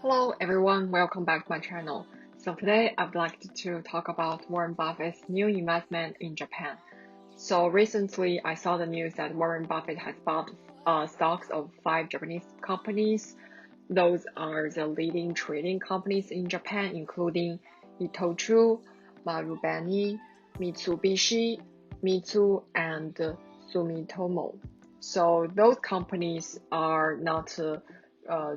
Hello everyone, welcome back to my channel. So today I'd like to talk about Warren Buffett's new investment in Japan. So recently I saw the news that Warren Buffett has bought stocks of 5 Japanese companies. Those are the leading trading companies in Japan, including Itochu, Marubeni, Mitsubishi, Mitsu, and Sumitomo. So those companies are not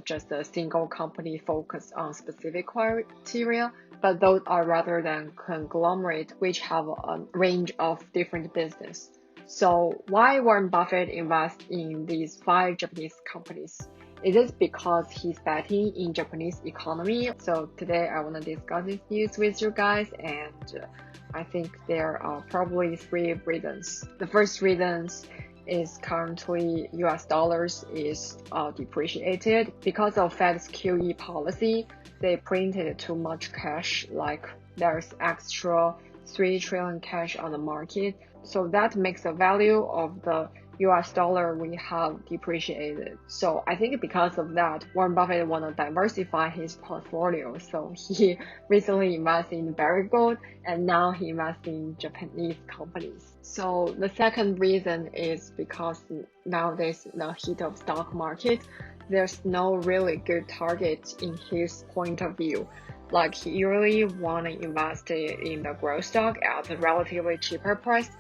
just a single company focused on specific criteria, but those are rather than conglomerate which have a range of different business. So why Warren Buffett invests in these 5 Japanese companies? Is it because he's betting in Japanese economy? So today I want to discuss this news with you guys, and I think there are probably 3 reasons. The first reason is currently US dollars is depreciated because of Fed's QE policy. They printed too much cash, like there's extra 3 trillion cash on the market. So that makes the value of the US dollar we have depreciated. So I think because of that, Warren Buffett want to diversify his portfolio. So he recently invested in Gold, and now he invests in Japanese companies. So the second reason is because nowadays in the heat of stock market, there's no really good target in his point of view. Like he really want to invest in the growth stock at a relatively cheaper price.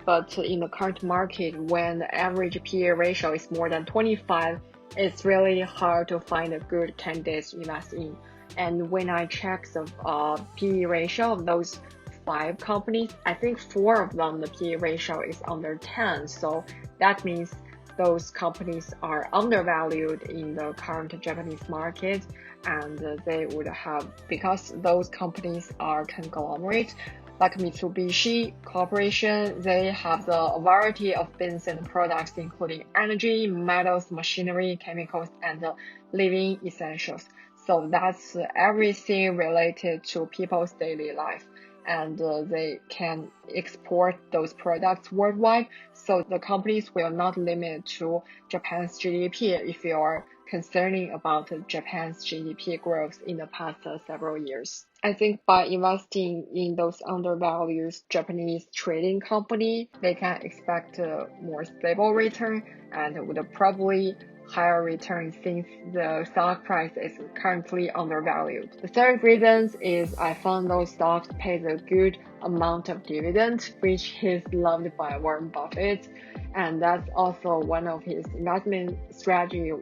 But in the current market, when the average PE ratio is more than 25, it's really hard to find a good candidate to invest in. And when I check the PE ratio of those 5 companies, I think 4 of them, the PE ratio is under 10. So that means those companies are undervalued in the current Japanese market, and they would have, because those companies are conglomerate, like Mitsubishi Corporation, they have the variety of business and products including energy, metals, machinery, chemicals, and living essentials. So that's everything related to people's daily life. And they can export those products worldwide. So the companies will not limit to Japan's GDP if you are concerning about Japan's GDP growth in the past several years. I think by investing in those undervalued Japanese trading company, they can expect a more stable return and would probably higher return since the stock price is currently undervalued. The third reason is I found those stocks pays a good amount of dividend, which is loved by Warren Buffett, and that's also one of his investment strategy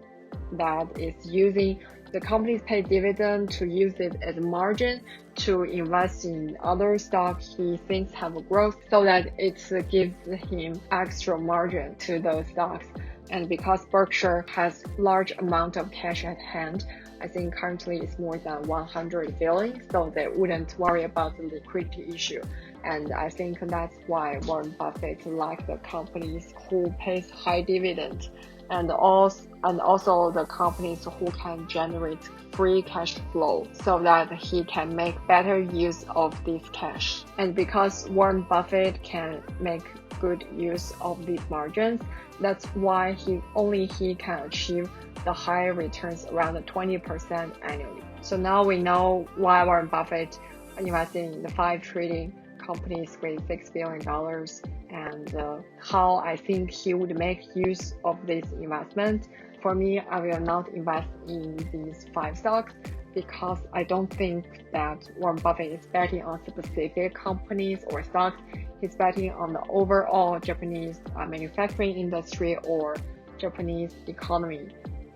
that is using the companies pay dividend to use it as a margin to invest in other stocks he thinks have a growth, so that it gives him extra margin to those stocks. And because Berkshire has large amount of cash at hand, I think currently it's more than 100 billion, so they wouldn't worry about the liquidity issue. And I think that's why Warren Buffett likes the companies who pays high dividend, and also the companies who can generate free cash flow so that he can make better use of this cash. And because Warren Buffett can make good use of these margins, that's why he can achieve the high returns around 20% annually. So now we know why Warren Buffett invested in the 5 trading companies with $6 billion, and how I think he would make use of this investment. For me, I will not invest in these 5 stocks because I don't think that Warren Buffett is betting on specific companies or stocks. He's betting on the overall Japanese manufacturing industry or Japanese economy.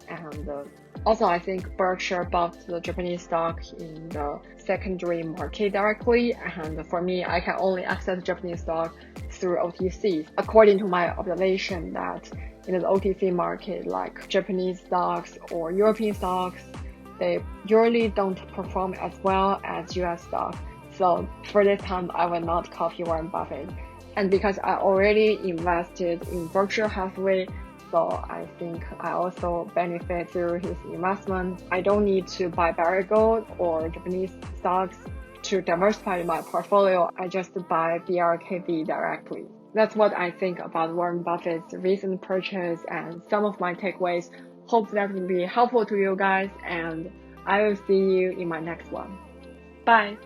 And also, I think Berkshire bought the Japanese stock in the secondary market directly, and for me, I can only access Japanese stock through OTC. According to my observation, that in the OTC market, like Japanese stocks or European stocks, they usually don't perform as well as US stocks. So for this time, I will not copy Warren Buffett. And because I already invested in Berkshire Hathaway, so I think I also benefit through his investment. I don't need to buy Gold or Japanese stocks to diversify my portfolio. I just buy BRKB directly. That's what I think about Warren Buffett's recent purchase and some of my takeaways. Hope that will be helpful to you guys, and I will see you in my next one. Bye.